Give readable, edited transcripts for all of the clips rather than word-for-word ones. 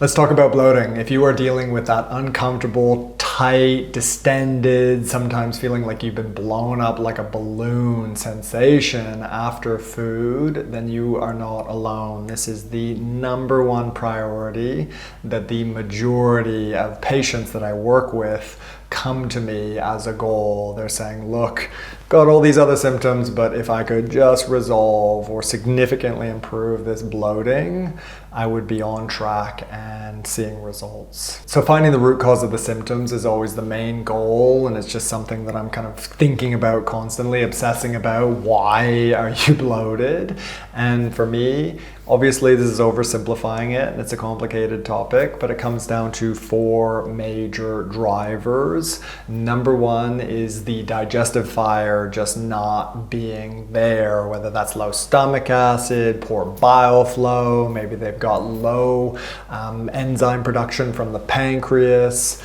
Let's talk about bloating. If you are dealing with that uncomfortable, tight, distended, sometimes feeling like you've been blown up like a balloon sensation after food, then you are not alone. This is the number one priority that the majority of patients that I work with come to me as a goal. They're saying, look, got all these other symptoms, but if I could just resolve or significantly improve this bloating, I would be on track and seeing results. So finding the root cause of the symptoms is always the main goal, and it's just something that I'm kind of thinking about constantly, obsessing about. Why are you bloated? And for me, obviously this is oversimplifying it and it's a complicated topic, but it comes down to four major drivers. Number one is the digestive fire just not being there, whether that's low stomach acid, poor bile flow, maybe they've got low enzyme production from the pancreas,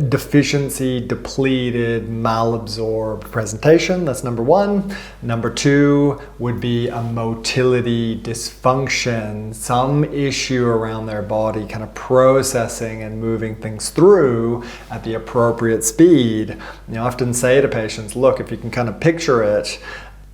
deficiency, depleted, malabsorbed presentation. That's number one. Number two would be a motility dysfunction, some issue around their body kind of processing and moving things through at the appropriate speed. I often say to patients, look, if you can kind of picture it,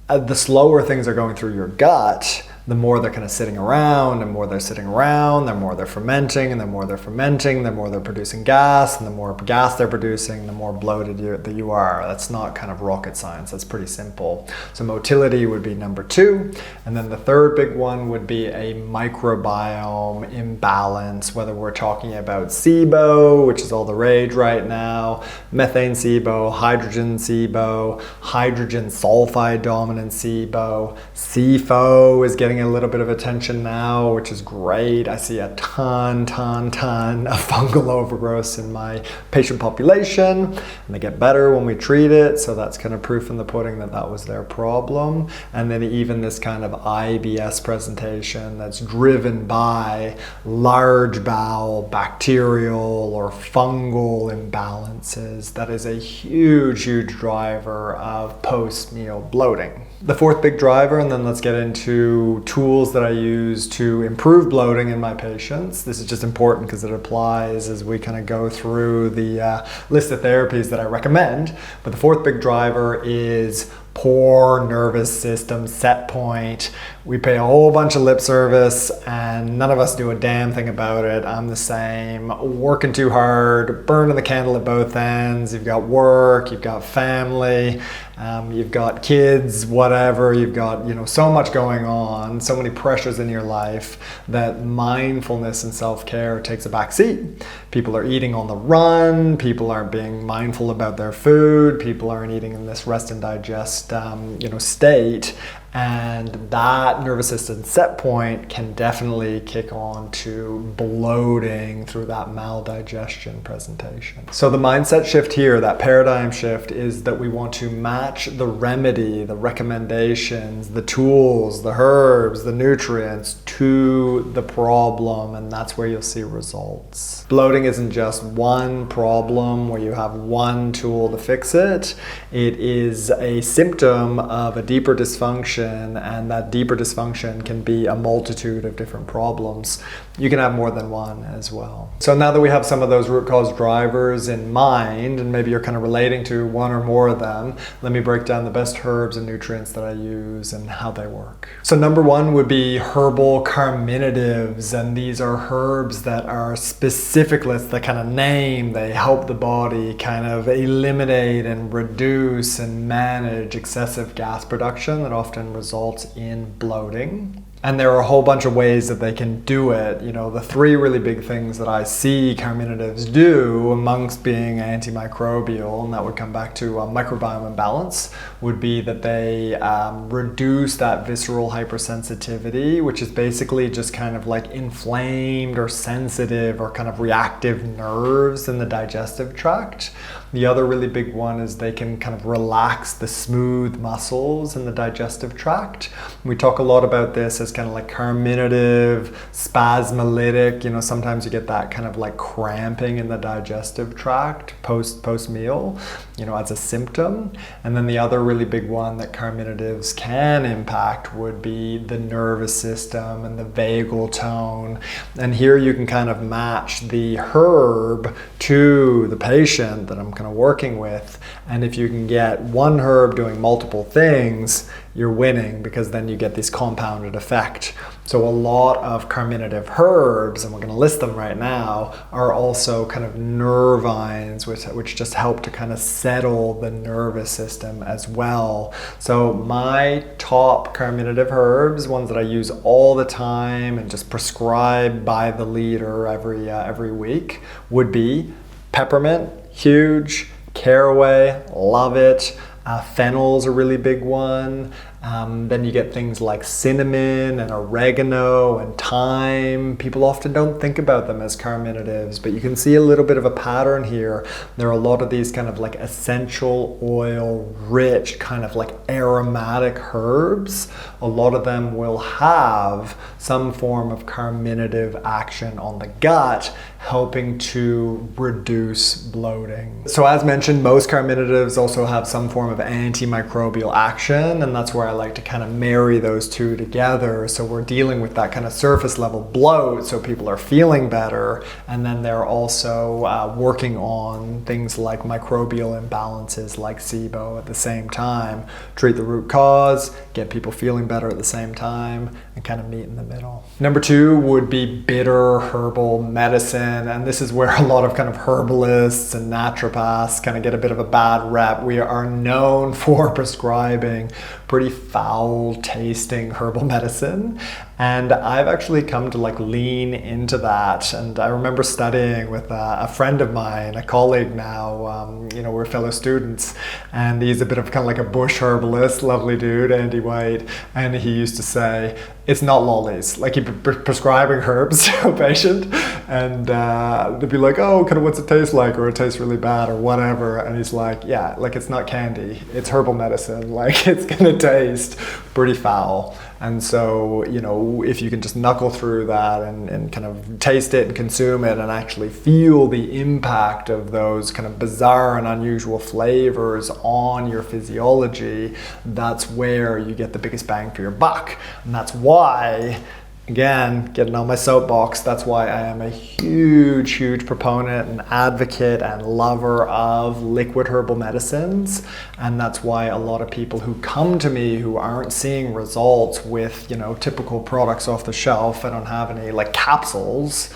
the slower things are going through your gut, the more they're kind of sitting around, and more they're sitting around, the more they're fermenting, and the more they're fermenting, the more they're producing gas, and the more gas they're producing, the more bloated that you are. That's not kind of rocket science, that's pretty simple. So motility would be number two, and then the third big one would be a microbiome imbalance, whether we're talking about SIBO, which is all the rage right now, methane SIBO, hydrogen SIBO, hydrogen sulfide dominant SIBO, CFO is getting a little bit of attention now, which is great. I see a ton of fungal overgrowth in my patient population, and they get better when we treat it. So that's kind of proof in the pudding that that was their problem. And then even this kind of IBS presentation that's driven by large bowel bacterial or fungal imbalances, that is a huge driver of post-meal bloating. The fourth big driver, and then let's get into tools that I use to improve bloating in my patients. This is just important because it applies as we kind of go through the list of therapies that I recommend. But the fourth big driver is poor nervous system set point. We pay a whole bunch of lip service and none of us do a damn thing about it. I'm the same, working too hard, burning the candle at both ends. You've got work, you've got family, you've got kids, whatever, you've got so much going on, so many pressures in your life that mindfulness and self-care takes a back seat. People are eating on the run, people aren't being mindful about their food, people aren't eating in this rest and digest state, and that nervous system set point can definitely kick on to bloating through that maldigestion presentation. So the mindset shift here, that paradigm shift, is that we want to match the remedy, the recommendations, the tools, the herbs, the nutrients to the problem, and that's where you'll see results. Bloating isn't just one problem where you have one tool to fix it. It is a symptom of a deeper dysfunction, and that deeper dysfunction can be a multitude of different problems. You can have more than one as well. So now that we have some of those root cause drivers in mind, and maybe you're kind of relating to one or more of them, let me break down the best herbs and nutrients that I use and how they work. So number one would be herbal carminatives, and these are herbs that are specifically, it's the kind of name, they help the body kind of eliminate and reduce and manage excessive gas production that often results in bloating. And there are a whole bunch of ways that they can do it. The three really big things that I see carminatives do, amongst being antimicrobial, and that would come back to microbiome imbalance, would be that they reduce that visceral hypersensitivity, which is basically just kind of like inflamed or sensitive or kind of reactive nerves in the digestive tract. The other really big one is they can kind of relax the smooth muscles in the digestive tract. We talk a lot about this as kind of like carminative, spasmolytic. Sometimes you get that kind of like cramping in the digestive tract post meal, as a symptom. And then the other really big one that carminatives can impact would be the nervous system and the vagal tone. And here you can kind of match the herb to the patient that I'm kind of working with. And if you can get one herb doing multiple things, you're winning, because then you get this compounded effect. So a lot of carminative herbs, and we're going to list them right now, are also kind of nervines, which just help to kind of settle the nervous system as well. So my top carminative herbs, ones that I use all the time and just prescribe by the liter every week, would be peppermint, huge; caraway, love it; fennel's a really big one. Then you get things like cinnamon and oregano and thyme. People often don't think about them as carminatives, but you can see a little bit of a pattern here. There are a lot of these kind of like essential oil rich, kind of like aromatic herbs. A lot of them will have some form of carminative action on the gut, helping to reduce bloating. So as mentioned, most carminatives also have some form of antimicrobial action, and that's where I like to kind of marry those two together. So we're dealing with that kind of surface level bloat, so people are feeling better, and then they're also working on things like microbial imbalances like SIBO at the same time. Treat the root cause, get people feeling better at the same time, and kind of meet in the middle. Number 2 would be bitter herbal medicine, and this is where a lot of kind of herbalists and naturopaths kind of get a bit of a bad rep. We are known for prescribing pretty foul tasting herbal medicine, and I've actually come to like lean into that. And I remember studying with a friend of mine, a colleague now, we're fellow students, and he's a bit of kind of like a bush herbalist, lovely dude, Andy White, and he used to say, it's not lollies. Like he'd be prescribing herbs to a patient, and they'd be like, oh, kind of what's it taste like, or it tastes really bad, or whatever. And he's like, yeah, like it's not candy, it's herbal medicine. Like it's gonna taste pretty foul. And so, if you can just knuckle through that and kind of taste it and consume it and actually feel the impact of those kind of bizarre and unusual flavors on your physiology, that's where you get the biggest bang for your buck. And that's why, again, getting on my soapbox, that's why I am a huge proponent and advocate and lover of liquid herbal medicines. And that's why a lot of people who come to me who aren't seeing results with, typical products off the shelf, I don't have any like capsules,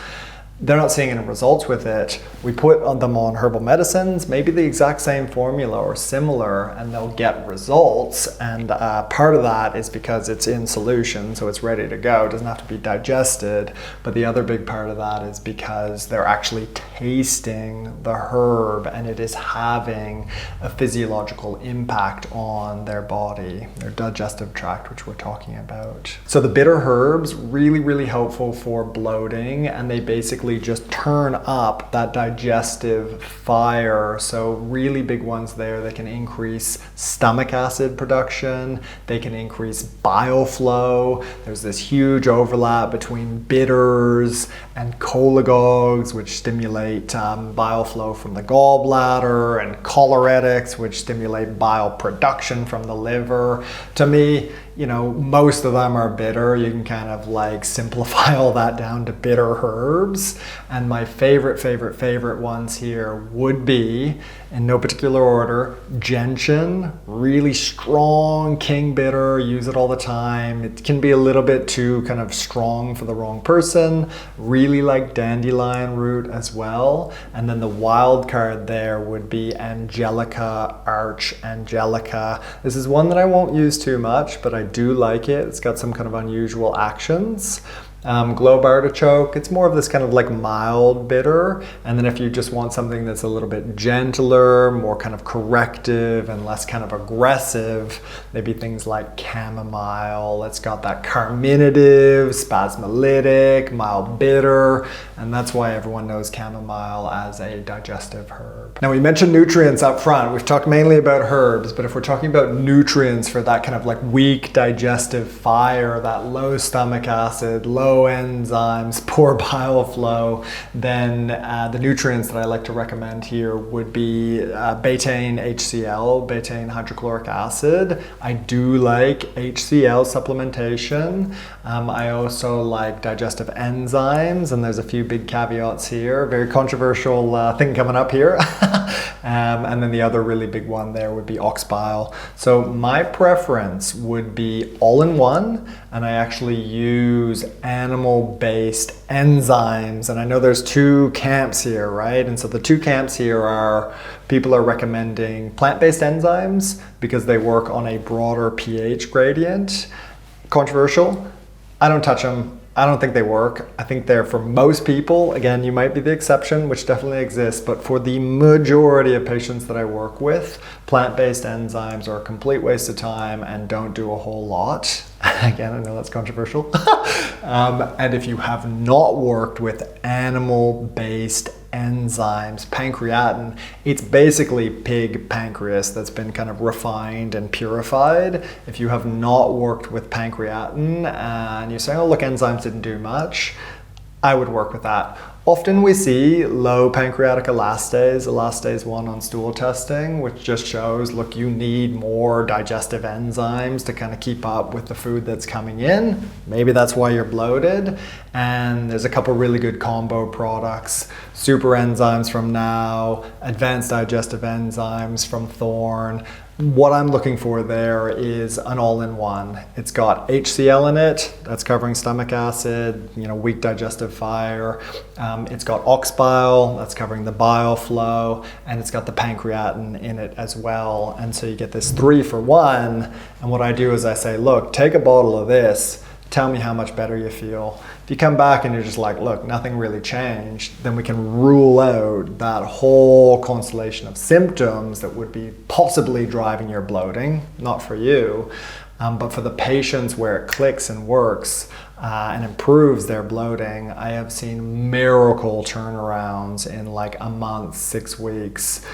they're not seeing any results with it. We put them on herbal medicines, maybe the exact same formula or similar, and they'll get results. And part of that is because it's in solution, so it's ready to go. It doesn't have to be digested. But the other big part of that is because they're actually tasting the herb, and it is having a physiological impact on their body, their digestive tract, which we're talking about. So the bitter herbs, really helpful for bloating, and they basically just turn up that digestive fire. So really big ones there. They can increase stomach acid production. They can increase bile flow. There's this huge overlap between bitters and cholagogues, which stimulate bile flow from the gallbladder, and choleretics, which stimulate bile production from the liver. To me, most of them are bitter. You can kind of like simplify all that down to bitter herbs. And my favorite ones here would be, in no particular order, gentian, really strong king bitter, use it all the time. It can be a little bit too kind of strong for the wrong person. Really like dandelion root as well. And then the wild card there would be angelica, arch angelica. This is one that I won't use too much, but I do like it. It's got some kind of unusual actions. Globe artichoke, it's more of this kind of like mild bitter. And then if you just want something that's a little bit gentler, more kind of corrective and less kind of aggressive, maybe things like chamomile. It's got that carminative, spasmolytic, mild bitter, and that's why everyone knows chamomile as a digestive herb. Now we mentioned nutrients up front. We've talked mainly about herbs, but if we're talking about nutrients for that kind of like weak digestive fire, that low stomach acid, low enzymes, poor bile flow, then the nutrients that I like to recommend here would be betaine HCl, betaine hydrochloric acid. I do like HCl supplementation. I also like digestive enzymes, and there's a few big caveats here. Very controversial thing coming up here. And then the other really big one there would be ox bile. So my preference would be all-in-one, and I actually use animal-based enzymes. And I know there's two camps here, right? And so the two camps here are people are recommending plant-based enzymes because they work on a broader pH gradient. Controversial. I don't touch them. I don't think they work. I think they're for most people. Again, you might be the exception, which definitely exists, but for the majority of patients that I work with, plant-based enzymes are a complete waste of time and don't do a whole lot. Again, I know that's controversial. And if you have not worked with animal-based enzymes, pancreatin, it's basically pig pancreas that's been kind of refined and purified. If you have not worked with pancreatin and you're saying, oh look, enzymes didn't do much, I would work with that. Often we see low pancreatic elastase 1 on stool testing, which just shows, look, you need more digestive enzymes to kind of keep up with the food that's coming in. Maybe that's why you're bloated. And there's a couple really good combo products, super enzymes from Now, advanced digestive enzymes from Thorne. What I'm looking for there is an all-in-one. It's got HCl in it, that's covering stomach acid, weak digestive fire. It's got ox bile, that's covering the bile flow, and it's got the pancreatin in it as well. And so you get this 3-for-1. And what I do is I say, look, take a bottle of this, tell me how much better you feel. If you come back and you're just like, look, nothing really changed, then we can rule out that whole constellation of symptoms that would be possibly driving your bloating, not for you, but for the patients where it clicks and works and improves their bloating. I have seen miracle turnarounds in like a month, 6 weeks.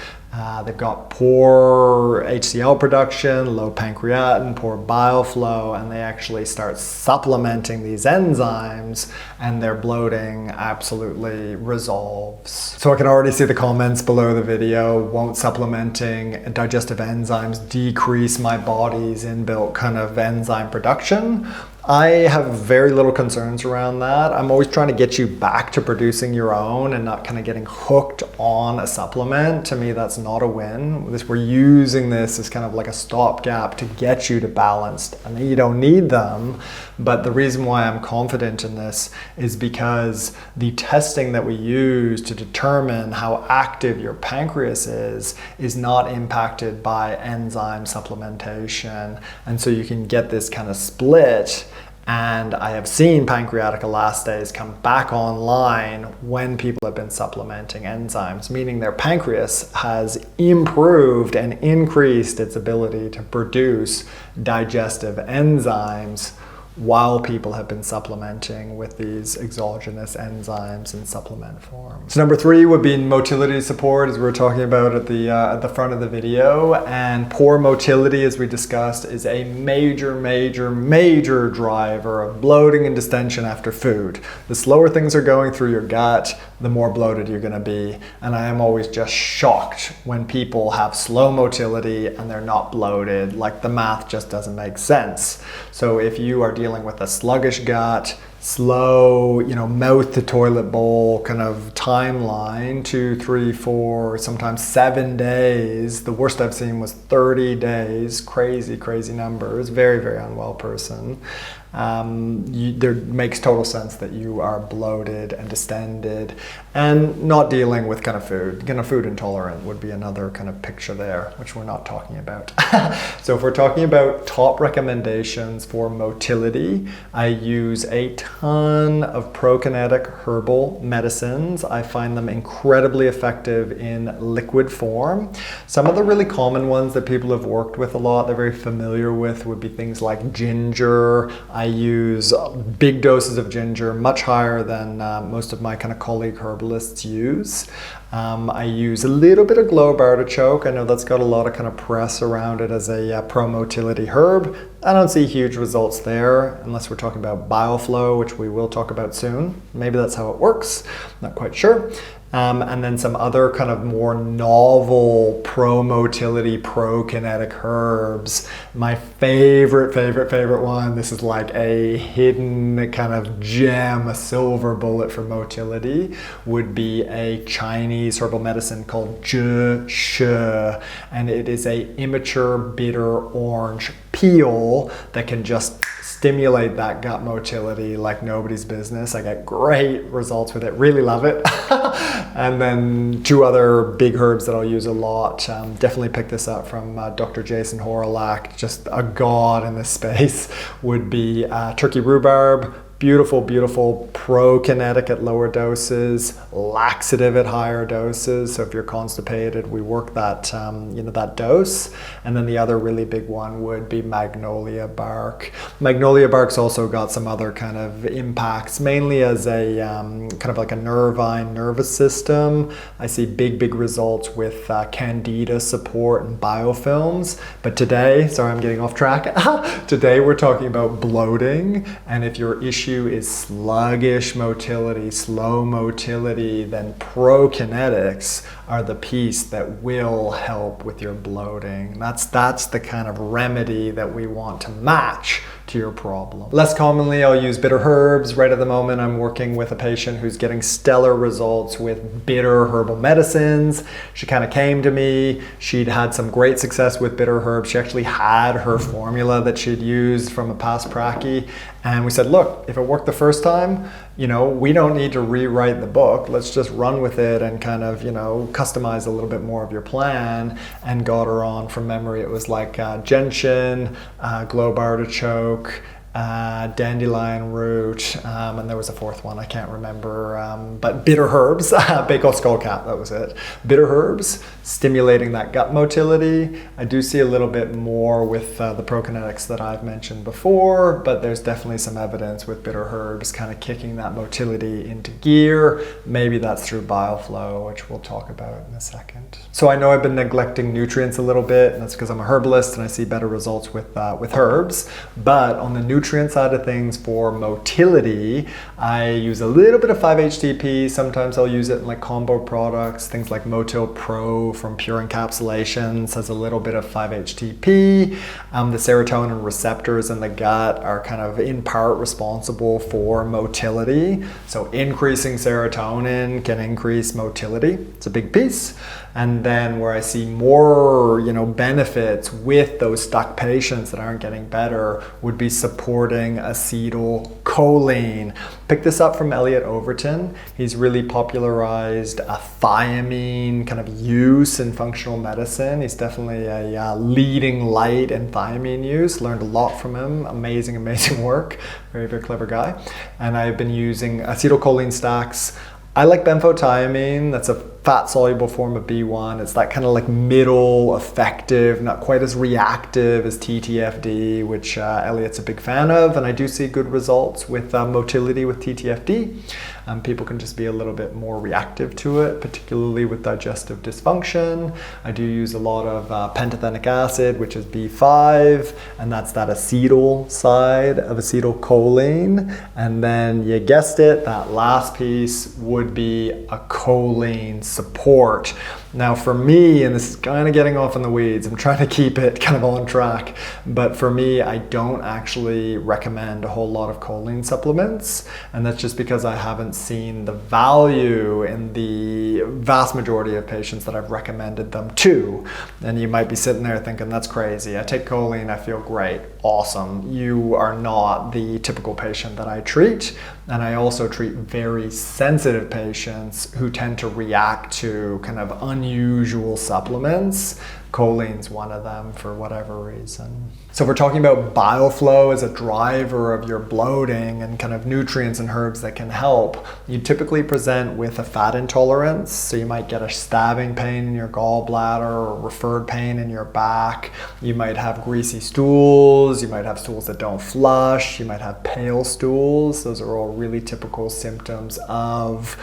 They've got poor HCl production, low pancreatin, poor bile flow, and they actually start supplementing these enzymes and their bloating absolutely resolves. So I can already see the comments below the video. Won't supplementing digestive enzymes decrease my body's inbuilt kind of enzyme production? I have very little concerns around that. I'm always trying to get you back to producing your own and not kind of getting hooked on a supplement. To me, that's not a win. We're using this as kind of like a stopgap to get you to balanced. I mean, you don't need them, but the reason why I'm confident in this is because the testing that we use to determine how active your pancreas is not impacted by enzyme supplementation. And so you can get this kind of split. And I have seen pancreatic elastase come back online when people have been supplementing enzymes, meaning their pancreas has improved and increased its ability to produce digestive enzymes while people have been supplementing with these exogenous enzymes in supplement form. So number 3 would be motility support, as we were talking about at the front of the video. And poor motility, as we discussed, is a major driver of bloating and distension after food. The slower things are going through your gut, the more bloated you're going to be. And I am always just shocked when people have slow motility and they're not bloated. Like, the math just doesn't make sense. So if you are dealing with a sluggish gut, slow, mouth to toilet bowl kind of timeline, 2, 3, 4, sometimes 7 days. The worst I've seen was 30 days. Crazy numbers. Very unwell person. there makes total sense that you are bloated and distended and not dealing with kind of food. Kind of food intolerant would be another kind of picture there, which we're not talking about. So if we're talking about top recommendations for motility, I use a ton of prokinetic herbal medicines. I find them incredibly effective in liquid form. Some of the really common ones that people have worked with a lot, they're very familiar with, would be things like ginger. I use big doses of ginger, much higher than most of my kind of colleague herbalists use. I use a little bit of globe artichoke. I know that's got a lot of kind of press around it as a pro-motility herb. I don't see huge results there unless we're talking about bile flow, which we will talk about soon. Maybe that's how it works, not quite sure. And then some other kind of more novel pro-motility, pro-kinetic herbs. My favorite one, this is like a hidden kind of gem, a silver bullet for motility, would be a Chinese herbal medicine called zhi shi. And it is a immature bitter orange peel that can just stimulate that gut motility like nobody's business. I get great results with it, really love it. And then two other big herbs that I'll use a lot, definitely pick this up from Dr. Jason Horolak, just a god in this space, would be turkey rhubarb. Beautiful pro-kinetic at lower doses, laxative at higher doses. So if you're constipated, we work that that dose. And then the other really big one would be magnolia bark. Magnolia bark's also got some other kind of impacts, mainly as a kind of like a nervine nervous system. I see big results with Candida support and biofilms. But today, sorry, I'm getting off track. Today we're talking about bloating, and if your issue is sluggish motility, slow motility, then prokinetics are the piece that will help with your bloating. That's the kind of remedy that we want to match to your problem. Less commonly, I'll use bitter herbs. Right at the moment, I'm working with a patient who's getting stellar results with bitter herbal medicines. She kind of came to me. She'd had some great success with bitter herbs. She actually had her formula that she'd used from a past pracky. And we said, look, if it worked the first time, we don't need to rewrite the book. Let's just run with it and kind of, customize a little bit more of your plan. And got her on, from memory, it was like gentian, globe artichoke, dandelion root, and there was a fourth one I can't remember, but bitter herbs, Bakal skullcap, that was it. Bitter herbs stimulating that gut motility. I do see a little bit more with the prokinetics that I've mentioned before, but there's definitely some evidence with bitter herbs kind of kicking that motility into gear. Maybe that's through bile flow, which we'll talk about in a second. So I know I've been neglecting nutrients a little bit, and that's because I'm a herbalist and I see better results with herbs. But on the nutrient side of things for motility, I use a little bit of 5-HTP. Sometimes I'll use it in like combo products, things like Motil Pro from Pure Encapsulations has a little bit of 5-HTP. The serotonin receptors in the gut are kind of in part responsible for motility. So increasing serotonin can increase motility. It's a big piece. And then where I see more, benefits with those stuck patients that aren't getting better would be supporting acetylcholine. Pick this up from Elliot Overton. He's really popularized a thiamine kind of use in functional medicine. He's definitely a leading light in thiamine use. Learned a lot from him. Amazing work. Very clever guy. And I've been using acetylcholine stacks. I like benfotiamine. That's a fat-soluble form of B1. It's that kind of like middle effective, not quite as reactive as TTFD, which Elliot's a big fan of, and I do see good results with motility with TTFD. People can just be a little bit more reactive to it, particularly with digestive dysfunction. I do use a lot of pantothenic acid, which is B5, and that's that acetyl side of acetylcholine. And then you guessed it, that last piece would be a choline support. Now for me, and this is kind of getting off in the weeds, I'm trying to keep it kind of on track, but for me, I don't actually recommend a whole lot of choline supplements, and that's just because I haven't seen the value in the vast majority of patients that I've recommended them to. And you might be sitting there thinking, that's crazy. I take choline, I feel great. awesome. You are not the typical patient that I treat. And I also treat very sensitive patients who tend to react to kind of unusual supplements. Choline's one of them for whatever reason. So if we're talking about bile flow as a driver of your bloating and kind of nutrients and herbs that can help, you typically present with a fat intolerance. So you might get a stabbing pain in your gallbladder or referred pain in your back. You might have greasy stools. You might have stools that don't flush. You might have pale stools. Those are all really typical symptoms of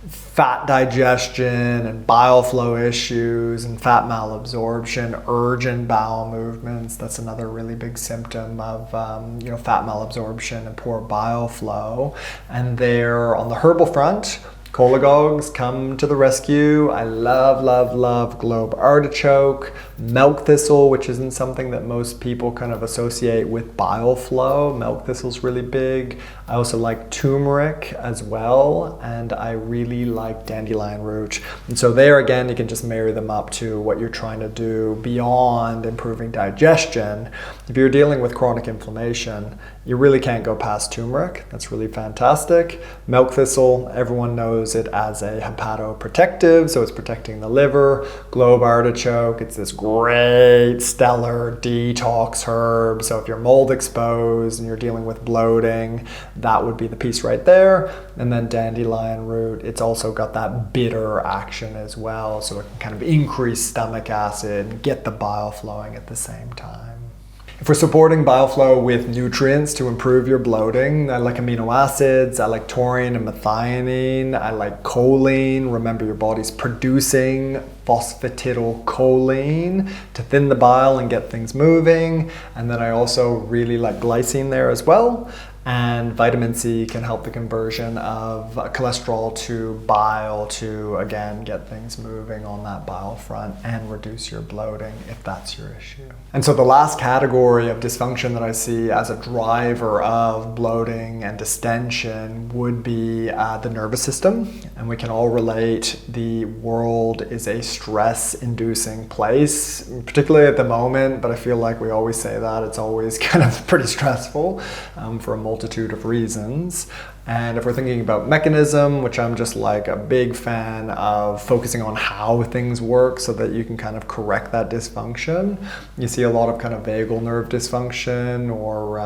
fat digestion and bile flow issues and fat malabsorption, urgent bowel movements. That's another really big symptom of fat malabsorption and poor bile flow. And there on the herbal front, Cholagogues come to the rescue. I love globe artichoke, milk thistle, which isn't something that most people kind of associate with bile flow. Milk thistle's really big. I also like turmeric as well, and I really like dandelion root. And so there again, you can just marry them up to what you're trying to do beyond improving digestion. If you're dealing with chronic inflammation, you really can't go past turmeric. That's really fantastic. Milk thistle, everyone knows it as a hepatoprotective, so it's protecting the liver. Globe artichoke, it's this great stellar detox herb. So if you're mold exposed and you're dealing with bloating, that would be the piece right there. And then dandelion root, it's also got that bitter action as well, so it can kind of increase stomach acid and get the bile flowing at the same time. If we're supporting bile flow with nutrients to improve your bloating, I like amino acids, I like taurine and methionine, I like choline. Remember, your body's producing phosphatidylcholine to thin the bile and get things moving. And then I also really like glycine there as well. And vitamin C can help the conversion of cholesterol to bile to, again, get things moving on that bile front and reduce your bloating if that's your issue. And so the last category of dysfunction that I see as a driver of bloating and distension would be the nervous system. And we can all relate, the world is a stress-inducing place, particularly at the moment, but I feel like we always say that. It's always kind of pretty stressful for a multitude of reasons. And if we're thinking about mechanism, which I'm just like a big fan of focusing on how things work so that you can kind of correct that dysfunction. You see a lot of kind of vagal nerve dysfunction or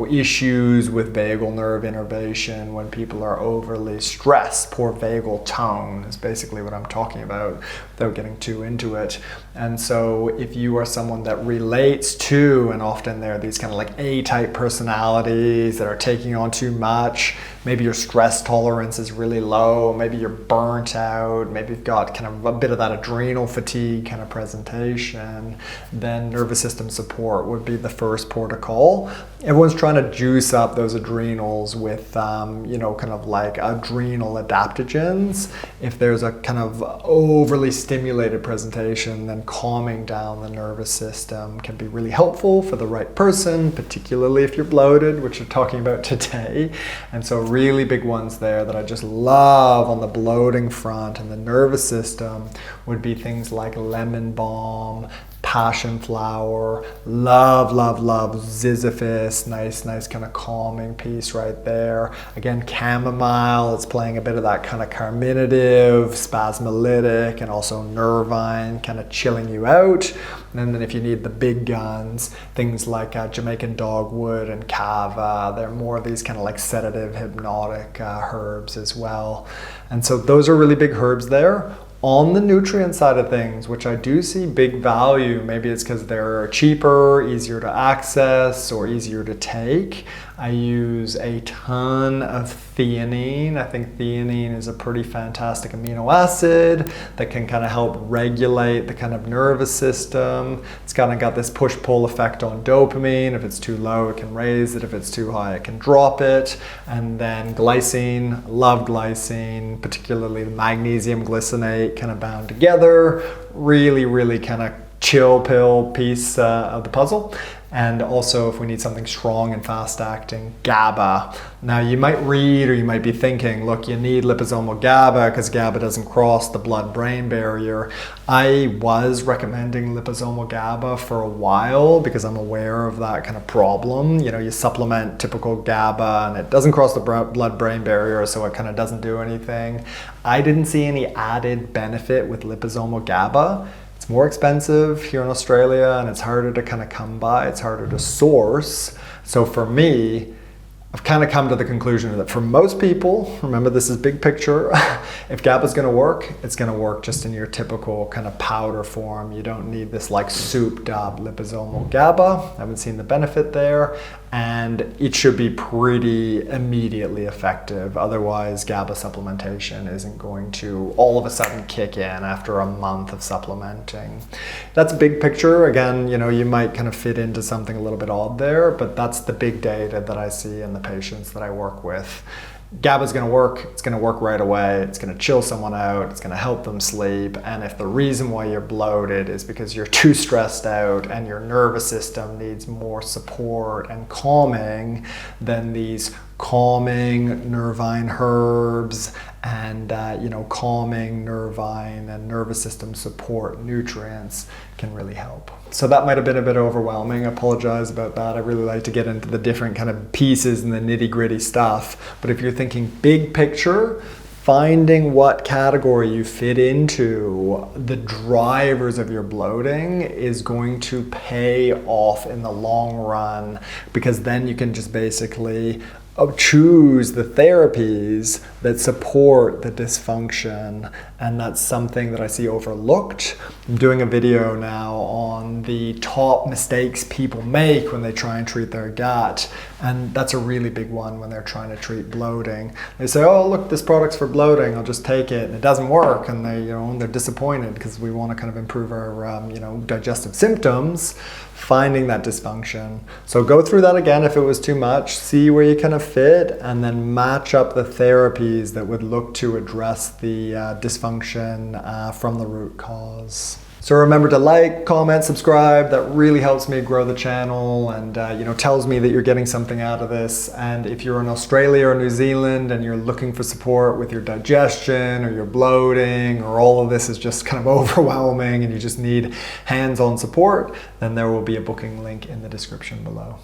issues with vagal nerve innervation when people are overly stressed. Poor vagal tone is basically what I'm talking about without getting too into it. And so if you are someone that relates to, and often there are these kind of like A-type personalities that are taking on too much, maybe your stress tolerance is really low, maybe you're burnt out, maybe you've got kind of a bit of that adrenal fatigue kind of presentation, then nervous system support would be the first port of call. Everyone's trying to juice up those adrenals with, kind of like adrenal adaptogens. If there's a kind of overly stimulated presentation, then calming down the nervous system can be really helpful for the right person, particularly if you're bloated, which we're talking about today. And so really big ones there that I just love on the bloating front and the nervous system would be things like lemon balm, passion flower, love ziziphus, nice kind of calming piece right there. Again, chamomile, it's playing a bit of that kind of carminative, spasmolytic, and also nervine, kind of chilling you out. And then if you need the big guns, things like Jamaican dogwood and kava, they're more of these kind of like sedative, hypnotic herbs as well. And so those are really big herbs there. On the nutrient side of things, which I do see big value, maybe it's because they're cheaper, easier to access, or easier to take. I use a ton of theanine. I think theanine is a pretty fantastic amino acid that can kind of help regulate the kind of nervous system. It's kind of got this push-pull effect on dopamine. If it's too low, it can raise it. If it's too high, it can drop it. And then glycine, love glycine, particularly the magnesium glycinate kind of bound together. Really kind of chill pill piece of the puzzle. and also if we need something strong and fast acting, GABA. Now you might read or you might be thinking, look, you need liposomal GABA because GABA doesn't cross the blood-brain barrier. I was recommending liposomal GABA for a while because I'm aware of that kind of problem. You know, you supplement typical GABA and it doesn't cross the blood-brain barrier, so it kind of doesn't do anything. I didn't see any added benefit with liposomal GABA. It's more expensive here in Australia and it's harder to kind of come by, it's harder to source. So for me, I've kind of come to the conclusion that for most people, remember this is big picture, if GABA is going to work, it's going to work just in your typical kind of powder form. You don't need this like souped up liposomal GABA. I haven't seen the benefit there, and it should be pretty immediately effective. Otherwise, GABA supplementation isn't going to all of a sudden kick in after a month of supplementing. That's big picture. Again, you know, you might kind of fit into something a little bit odd there, but that's the big data that I see in the patients that I work with. GABA is going to work, it's going to work right away, it's going to chill someone out, it's going to help them sleep, and if the reason why you're bloated is because you're too stressed out and your nervous system needs more support and calming, then these calming nervine herbs and calming nervine and nervous system support nutrients can really help. So that might have been a bit overwhelming. I apologize about that. I really like to get into the different kind of pieces and the nitty-gritty stuff. But if you're thinking big picture, finding what category you fit into the drivers of your bloating is going to pay off in the long run, because then you can just basically choose the therapies that support the dysfunction, and that's something that I see overlooked. I'm doing a video now on the top mistakes people make when they try and treat their gut, and that's a really big one when they're trying to treat bloating. They say, oh look, this product's for bloating, I'll just take it, and it doesn't work, and they're disappointed because we want to kind of improve our digestive symptoms, finding that dysfunction. So go through that again if it was too much, see where you kind of fit, and then match up the therapies that would look to address the dysfunction from the root cause. So remember to like, comment, subscribe. That really helps me grow the channel and tells me that you're getting something out of this. And if you're in Australia or New Zealand and you're looking for support with your digestion or your bloating, or all of this is just kind of overwhelming and you just need hands-on support, then there will be a booking link in the description below.